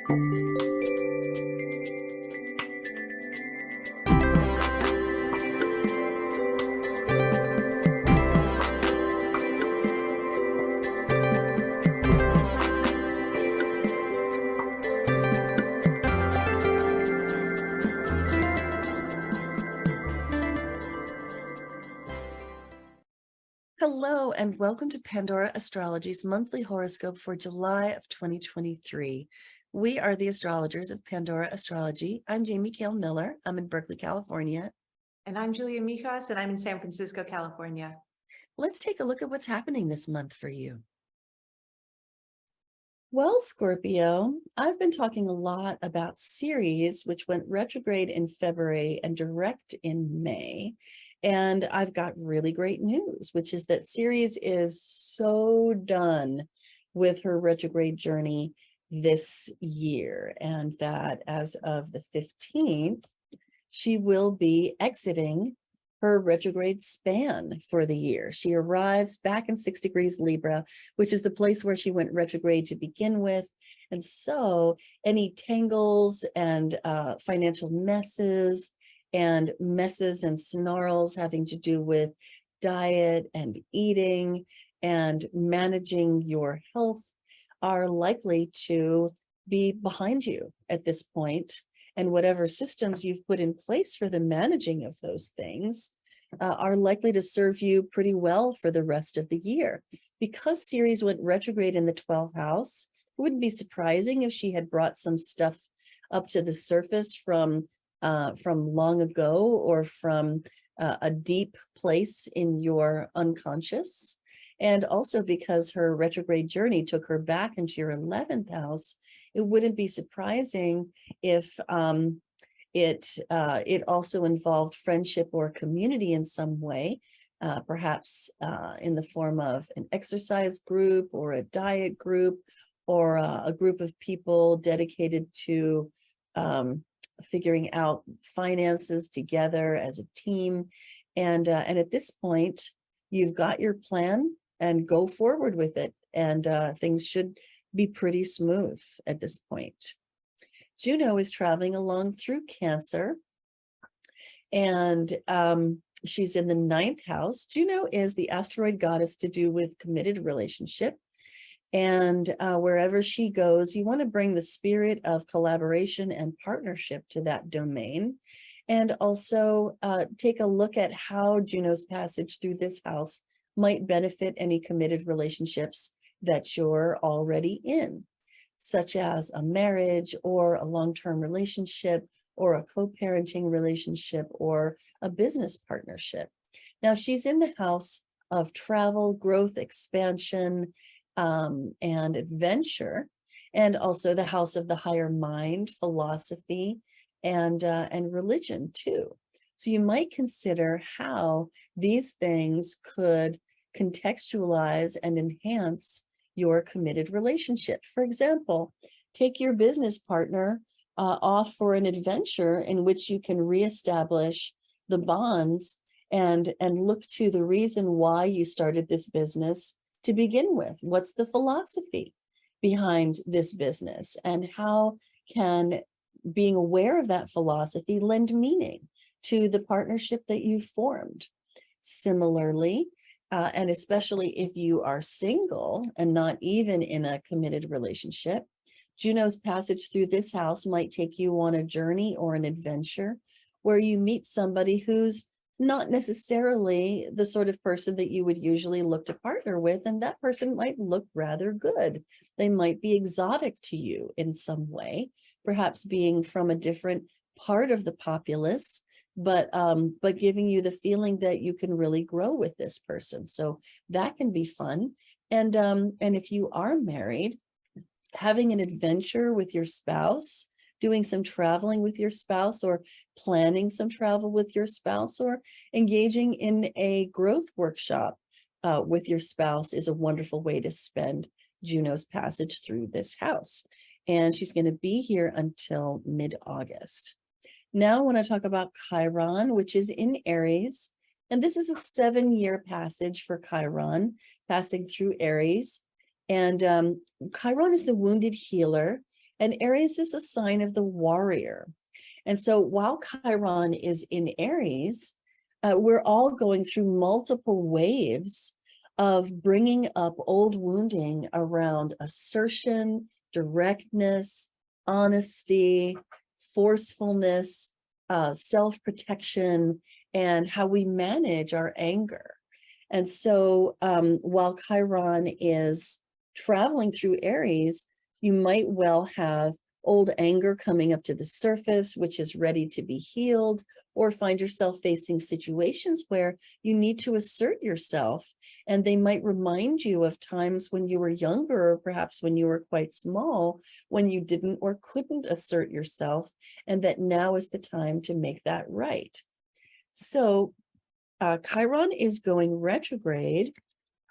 Hello, and welcome to Pandora Astrology's monthly horoscope for July of 2023. We are the astrologers of Pandora Astrology. I'm Jamie Kale Miller. I'm in Berkeley, California. And I'm Julia Mijas, and I'm in San Francisco, California. Let's take a look at what's happening this month for you. Well, Scorpio, I've been talking a lot about Ceres, which went retrograde in February and direct in May. And I've got really great news, which is that Ceres is so done with her retrograde journey this year, and that as of the 15th, she will be exiting her retrograde span for the year. She arrives back in 6 degrees Libra, which is the place where she went retrograde to begin with. And so any tangles and financial messes and snarls having to do with diet and eating and managing your health are likely to be behind you at this point. And whatever systems you've put in place for the managing of those things are likely to serve you pretty well for the rest of the year. Because Ceres went retrograde in the 12th house, it wouldn't be surprising if she had brought some stuff up to the surface from long ago, or from a deep place in your unconscious. And also because her retrograde journey took her back into your 11th house, it wouldn't be surprising if it also involved friendship or community in some way, perhaps in the form of an exercise group or a diet group, or a group of people dedicated to figuring out finances together as a team. And at this point, you've got your plan and go forward with it. And things should be pretty smooth at this point. Juno is traveling along through Cancer, and she's in the 9th house. Juno is the asteroid goddess to do with committed relationship. And wherever she goes, you want to bring the spirit of collaboration and partnership to that domain. And also take a look at how Juno's passage through this house might benefit any committed relationships that you're already in, such as a marriage or a long-term relationship or a co-parenting relationship or a business partnership. Now, she's in the house of travel, growth, expansion, and adventure, and also the house of the higher mind, philosophy, and religion too. So you might consider how these things could contextualize and enhance your committed relationship. For example, take your business partner off for an adventure in which you can reestablish the bonds and look to the reason why you started this business to begin with. What's the philosophy behind this business, and how can being aware of that philosophy lend meaning to the partnership that you formed? Similarly, and especially if you are single and not even in a committed relationship, Juno's passage through this house might take you on a journey or an adventure where you meet somebody who's not necessarily the sort of person that you would usually look to partner with, and that person might look rather good. They might be exotic to you in some way, perhaps being from a different part of the populace, but giving you the feeling that you can really grow with this person. So that can be fun. And if you are married, having an adventure with your spouse, doing some traveling with your spouse, or planning some travel with your spouse, or engaging in a growth workshop with your spouse is a wonderful way to spend Juno's passage through this house. And she's going to be here until mid-August. Now I want to talk about Chiron, which is in Aries. And this is a 7-year passage for Chiron, passing through Aries. And Chiron is the wounded healer. And Aries is a sign of the warrior. And so while Chiron is in Aries, we're all going through multiple waves of bringing up old wounding around assertion, directness, honesty, forcefulness, self-protection, and how we manage our anger. And so while Chiron is traveling through Aries, you might well have old anger coming up to the surface, which is ready to be healed, or find yourself facing situations where you need to assert yourself. And they might remind you of times when you were younger, or perhaps when you were quite small, when you didn't or couldn't assert yourself, and that now is the time to make that right. So Chiron is going retrograde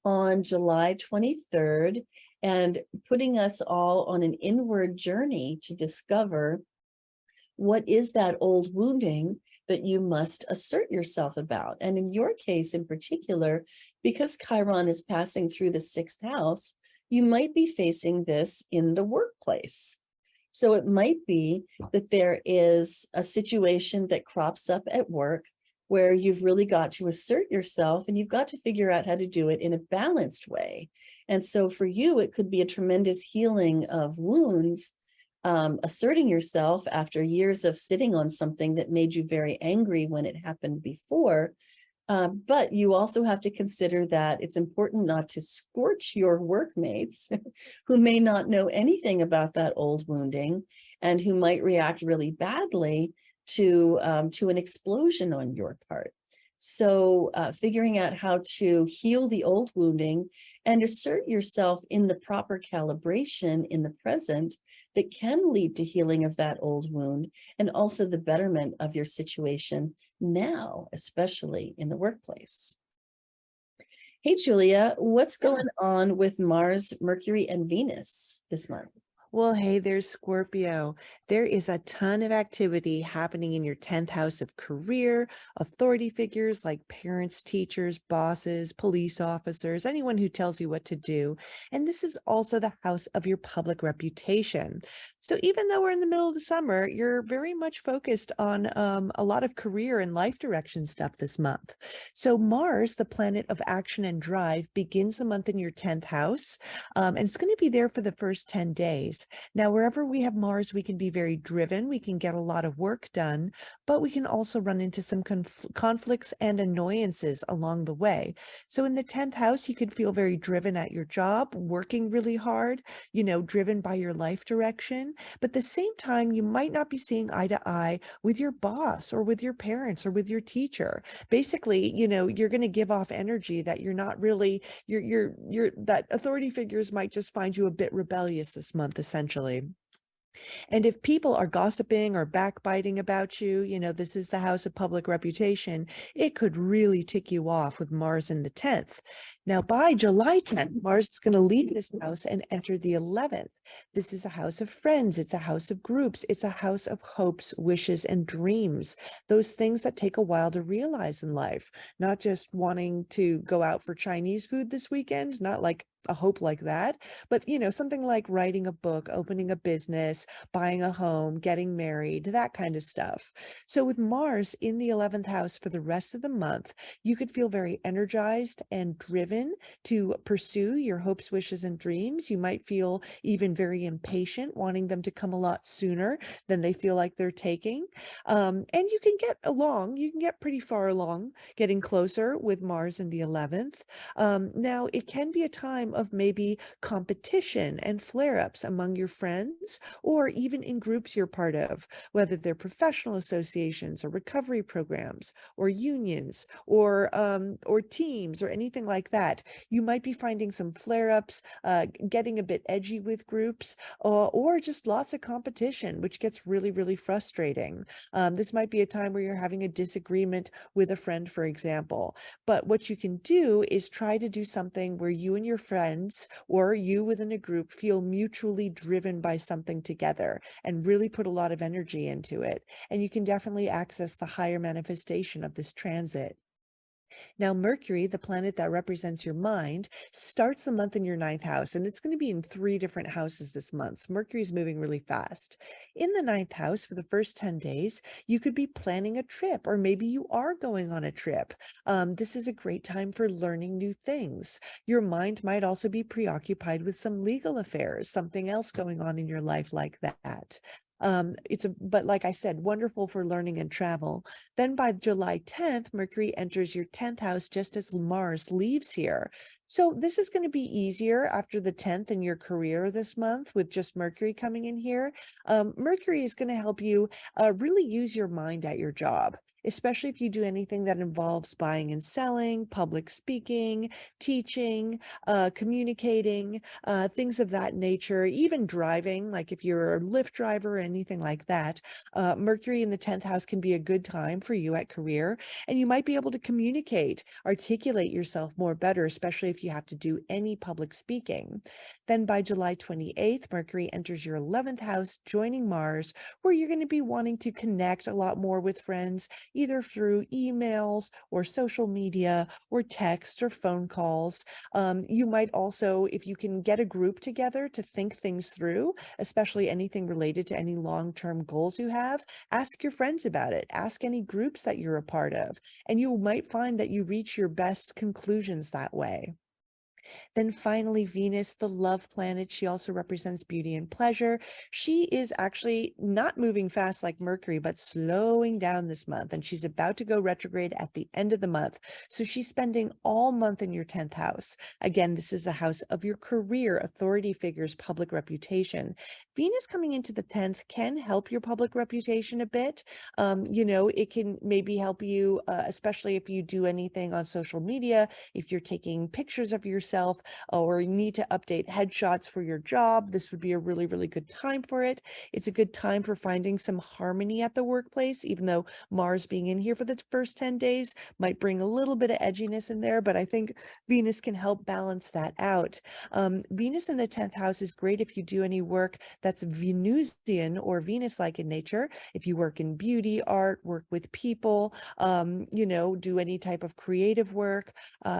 on July 23rd and putting us all on an inward journey to discover what is that old wounding that you must assert yourself about. And in your case in particular, because Chiron is passing through the 6th house, you might be facing this in the workplace. So it might be that there is a situation that crops up at work where you've really got to assert yourself and you've got to figure out how to do it in a balanced way. And so for you, it could be a tremendous healing of wounds, asserting yourself after years of sitting on something that made you very angry when it happened before. But you also have to consider that it's important not to scorch your workmates who may not know anything about that old wounding and who might react really badly to an explosion on your part. So figuring out how to heal the old wounding and assert yourself in the proper calibration in the present that can lead to healing of that old wound and also the betterment of your situation now, especially in the workplace. Hey, Julia, what's going on with Mars, Mercury, and Venus this month? Well, hey, there's Scorpio. There is a ton of activity happening in your 10th house of career, authority figures like parents, teachers, bosses, police officers, anyone who tells you what to do. And this is also the house of your public reputation. So even though we're in the middle of the summer, you're very much focused on a lot of career and life direction stuff this month. So Mars, the planet of action and drive, begins the month in your 10th house, and it's going to be there for the first 10 days. Now, wherever we have Mars, we can be very driven. We can get a lot of work done, but we can also run into some conflicts and annoyances along the way. So in the 10th house, you could feel very driven at your job, working really hard, driven by your life direction. But at the same time, you might not be seeing eye to eye with your boss or with your parents or with your teacher. Basically, you're going to give off energy that you're not really, that authority figures might just find you a bit rebellious this month, essentially. And if people are gossiping or backbiting about you, this is the house of public reputation, it could really tick you off with Mars in the 10th. Now, by July 10th, Mars is going to leave this house and enter the 11th. This is a house of friends. It's a house of groups. It's a house of hopes, wishes, and dreams. Those things that take a while to realize in life, not just wanting to go out for Chinese food this weekend, not like a hope like that, but something like writing a book, opening a business, buying a home, getting married, that kind of stuff. So with Mars in the 11th house for the rest of the month, you could feel very energized and driven to pursue your hopes, wishes, and dreams. You might feel even very impatient, wanting them to come a lot sooner than they feel like they're taking. And you can get pretty far along, getting closer with Mars in the 11th. Now, it can be a time of maybe competition and flare-ups among your friends, or even in groups you're part of, whether they're professional associations or recovery programs or unions or teams or anything like that. You might be finding some flare-ups, getting a bit edgy with groups, or just lots of competition, which gets really, really frustrating. This might be a time where you're having a disagreement with a friend, for example. But what you can do is try to do something where you and your friends or you within a group feel mutually driven by something together and really put a lot of energy into it. And you can definitely access the higher manifestation of this transit. Now, Mercury, the planet that represents your mind, starts the month in your ninth house, and it's going to be in 3 different houses this month. So Mercury's moving really fast. In the ninth house, for the first 10 days, you could be planning a trip, or maybe you are going on a trip. This is a great time for learning new things. Your mind might also be preoccupied with some legal affairs, something else going on in your life like that. But like I said, wonderful for learning and travel. Then by July 10th, Mercury enters your 10th house just as Mars leaves here. So this is going to be easier after the 10th in your career this month with just Mercury coming in here. Mercury is going to help you really use your mind at your job, especially if you do anything that involves buying and selling, public speaking, teaching, communicating, things of that nature, even driving, like if you're a Lyft driver or anything like that. Mercury in the 10th house can be a good time for you at career, and you might be able to communicate, articulate yourself more better, especially if you have to do any public speaking. Then by July 28th, Mercury enters your 11th house, joining Mars, where you're going to be wanting to connect a lot more with friends, either through emails or social media or text or phone calls. You might also, if you can get a group together to think things through, especially anything related to any long-term goals you have, ask your friends about it. Ask any groups that you're a part of, and you might find that you reach your best conclusions that way. Then finally, Venus, the love planet, she also represents beauty and pleasure. She is actually not moving fast like Mercury, but slowing down this month, and she's about to go retrograde at the end of the month. So she's spending all month in your 10th house. Again, this is a house of your career, authority figures, public reputation. Venus coming into the 10th can help your public reputation a bit. It can maybe help you, especially if you do anything on social media, if you're taking pictures of yourself or you need to update headshots for your job. This would be a really, really good time for it. It's a good time for finding some harmony at the workplace, even though Mars being in here for the first 10 days might bring a little bit of edginess in there, but I think Venus can help balance that out. Venus in the 10th house is great if you do any work that's Venusian or Venus-like in nature. If you work in beauty, art, work with people, do any type of creative work,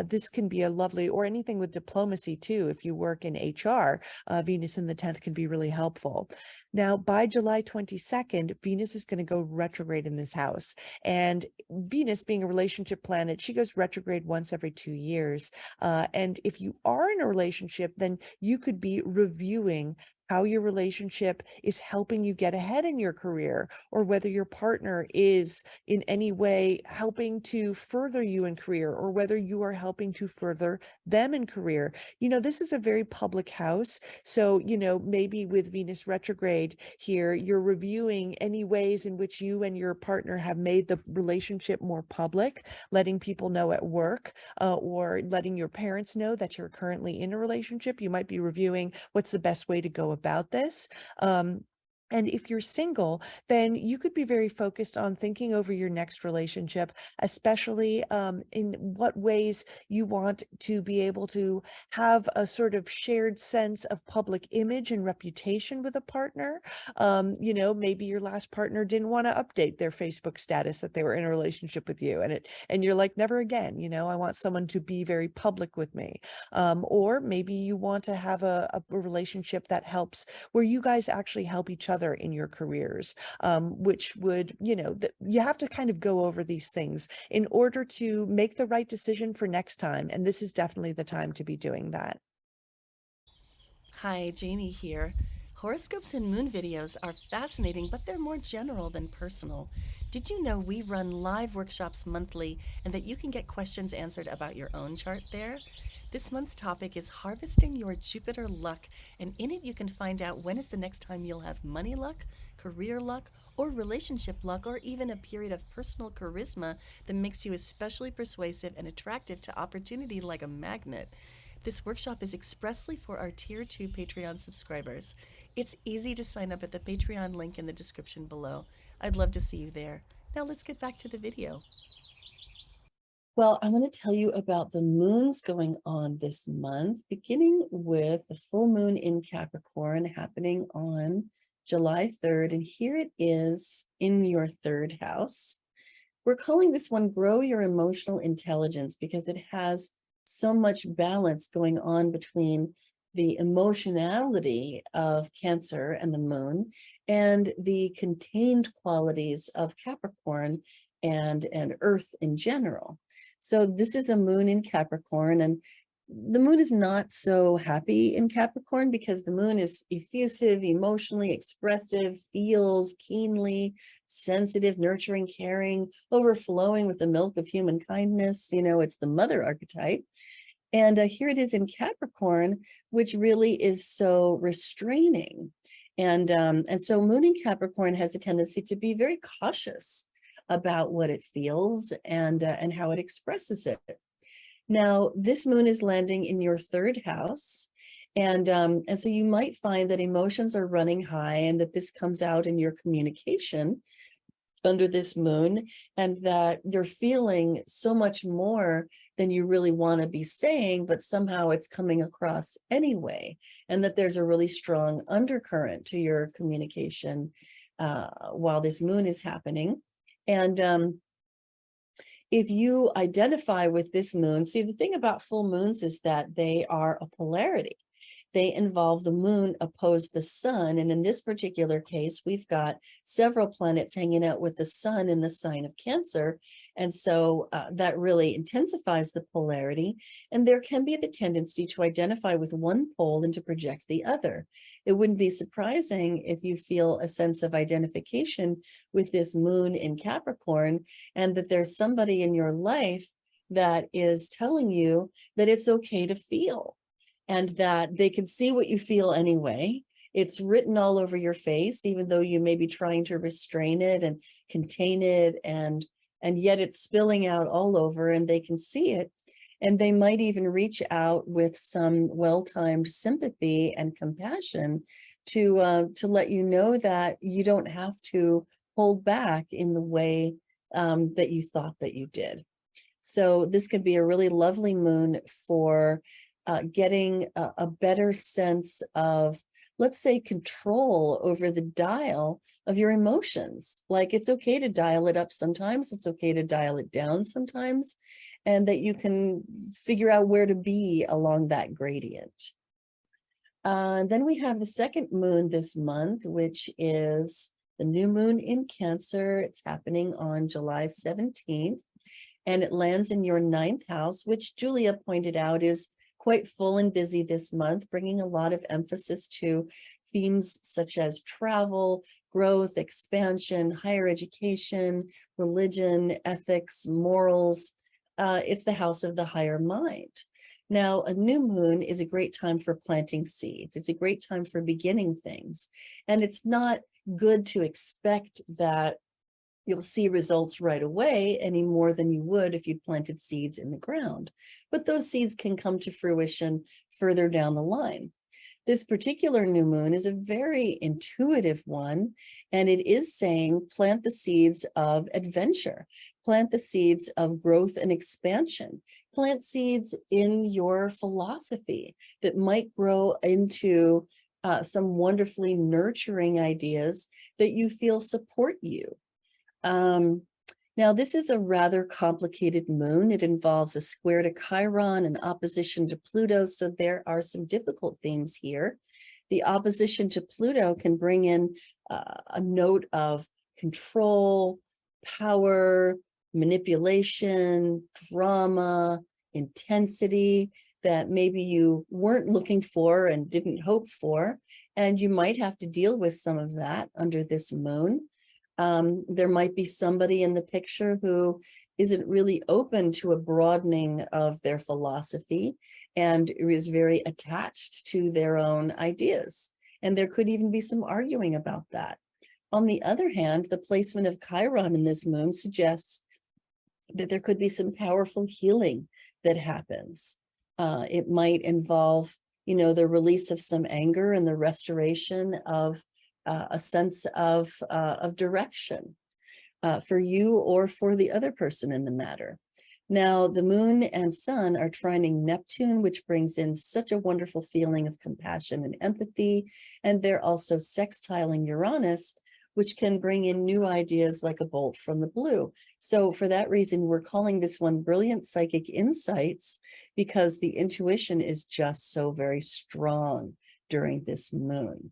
this can be a lovely, or anything with diplomacy too. If you work in HR, Venus in the 10th can be really helpful. Now, by July 22nd, Venus is going to go retrograde in this house. And Venus being a relationship planet, she goes retrograde once every 2 years. And if you are in a relationship, then you could be reviewing how your relationship is helping you get ahead in your career, or whether your partner is in any way helping to further you in career, or whether you are helping to further them in career. This is a very public house. So, maybe with Venus retrograde here, you're reviewing any ways in which you and your partner have made the relationship more public, letting people know at work, or letting your parents know that you're currently in a relationship. You might be reviewing what's the best way to go about this. And if you're single, then you could be very focused on thinking over your next relationship, especially in what ways you want to be able to have a sort of shared sense of public image and reputation with a partner. Maybe your last partner didn't want to update their Facebook status that they were in a relationship with you, and you're like, never again. I want someone to be very public with me. Or maybe you want to have a relationship that helps, where you guys actually help each other in your careers, which would, you have to kind of go over these things in order to make the right decision for next time. And this is definitely the time to be doing that. Hi, Jamie here. Horoscopes and moon videos are fascinating, but they're more general than personal. Did you know we run live workshops monthly and that you can get questions answered about your own chart there? This month's topic is harvesting your Jupiter luck, and in it you can find out when is the next time you'll have money luck, career luck, or relationship luck, or even a period of personal charisma that makes you especially persuasive and attractive to opportunity like a magnet. This workshop is expressly for our Tier 2 Patreon subscribers. It's easy to sign up at the Patreon link in the description below. I'd love to see you there. Now let's get back to the video. Well, I'm going to tell you about the moons going on this month, beginning with the full moon in Capricorn happening on July 3rd. And here it is in your 3rd house. We're calling this one Grow Your Emotional Intelligence because it has so much balance going on between the emotionality of Cancer and the moon and the contained qualities of Capricorn and Earth in general. So this is a moon in Capricorn, and the moon is not so happy in Capricorn because the moon is effusive, emotionally expressive, feels keenly, sensitive, nurturing, caring, overflowing with the milk of human kindness. You know, it's the mother archetype. And here it is in Capricorn, which really is so restraining. And so moon in Capricorn has a tendency to be very cautious about what it feels and how it expresses it. Now, this moon is landing in your third house. And so you might find that emotions are running high and that this comes out in your communication under this moon, and that you're feeling so much more than you really want to be saying, but somehow it's coming across anyway, and that there's a really strong undercurrent to your communication while this moon is happening. And if you identify with this moon, see, the thing about full moons is that they are a polarity. They involve the moon opposed the sun. And in this particular case, we've got several planets hanging out with the sun in the sign of Cancer. And so that really intensifies the polarity. And there can be the tendency to identify with one pole and to project the other. It wouldn't be surprising if you feel a sense of identification with this moon in Capricorn, and that there's somebody in your life that is telling you that it's okay to feel, and that they can see what you feel anyway. It's written all over your face, even though you may be trying to restrain it and contain it, and yet it's spilling out all over, and they can see it. And they might even reach out with some well-timed sympathy and compassion to let you know that you don't have to hold back in the way that you thought that you did. So this could be a really lovely moon for getting a better sense of, let's say, control over the dial of your emotions. Like, it's okay to dial it up sometimes, it's okay to dial it down sometimes, and that you can figure out where to be along that gradient. Then we have the second moon this month, which is the new moon in Cancer. It's happening on July 17th, and it lands in your 9th house, which Julia pointed out is quite full and busy this month, bringing a lot of emphasis to themes such as travel, growth, expansion, higher education, religion, ethics, morals. It's the house of the higher mind. Now, a new moon is a great time for planting seeds. It's a great time for beginning things. And it's not good to expect that you'll see results right away any more than you would if you planted seeds in the ground. But those seeds can come to fruition further down the line. This particular new moon is a very intuitive one, and it is saying plant the seeds of adventure, plant the seeds of growth and expansion, plant seeds in your philosophy that might grow into some wonderfully nurturing ideas that you feel support you. Now, this is a rather complicated moon. It involves a square to Chiron and opposition to Pluto, so there are some difficult themes here. The opposition to Pluto can bring in a note of control, power, manipulation, drama, intensity that maybe you weren't looking for and didn't hope for, and you might have to deal with some of that under this moon. There might be somebody in the picture who isn't really open to a broadening of their philosophy and is very attached to their own ideas. And there could even be some arguing about that. On the other hand, the placement of Chiron in this moon suggests that there could be some powerful healing that happens. It might involve, the release of some anger and the restoration of a sense of direction for you or for the other person in the matter. Now, the moon and sun are trining Neptune, which brings in such a wonderful feeling of compassion and empathy. And they're also sextiling Uranus, which can bring in new ideas like a bolt from the blue. So for that reason, we're calling this one Brilliant Psychic Insights, because the intuition is just so very strong during this moon.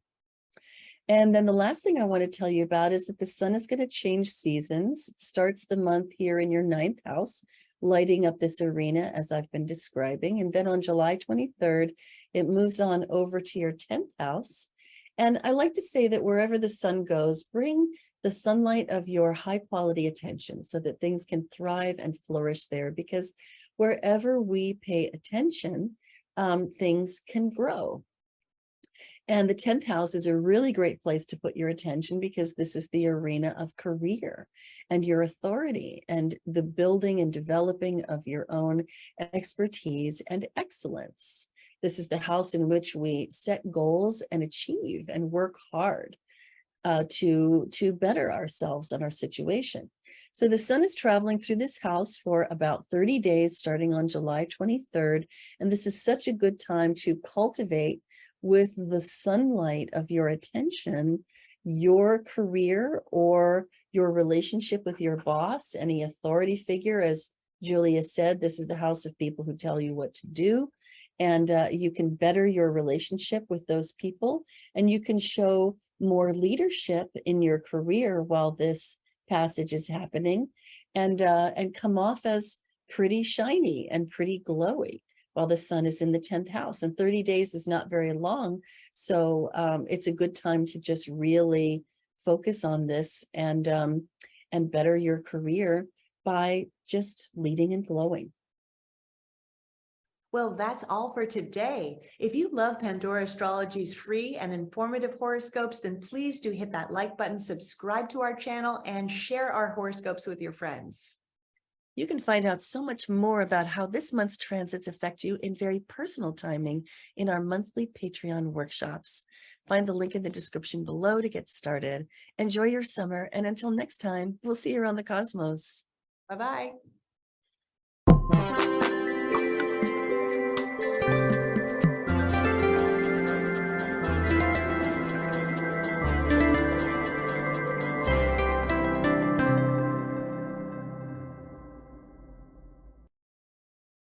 And then the last thing I want to tell you about is that the sun is going to change seasons. It starts the month here in your 9th house, lighting up this arena as I've been describing. And then on July 23rd, it moves on over to your 10th house. And I like to say that wherever the sun goes, bring the sunlight of your high quality attention so that things can thrive and flourish there, because wherever we pay attention, things can grow. And the 10th house is a really great place to put your attention, because this is the arena of career and your authority and the building and developing of your own expertise and excellence. This is the house in which we set goals and achieve and work hard to better ourselves and our situation. So the sun is traveling through this house for about 30 days, starting on July 23rd. And this is such a good time to cultivate with the sunlight of your attention, your career or your relationship with your boss, any authority figure. As Julia said, this is the house of people who tell you what to do. And you can better your relationship with those people, and you can show more leadership in your career while this passage is happening, and come off as pretty shiny and pretty glowy while the sun is in the 10th house. And 30 days is not very long. So it's a good time to just really focus on this and better your career by just leading and glowing. Well, that's all for today. If you love Pandora Astrology's free and informative horoscopes, then please do hit that like button, subscribe to our channel, and share our horoscopes with your friends. You can find out so much more about how this month's transits affect you in very personal timing in our monthly Patreon workshops. Find the link in the description below to get started. Enjoy your summer, and until next time, we'll see you around the cosmos. Bye-bye.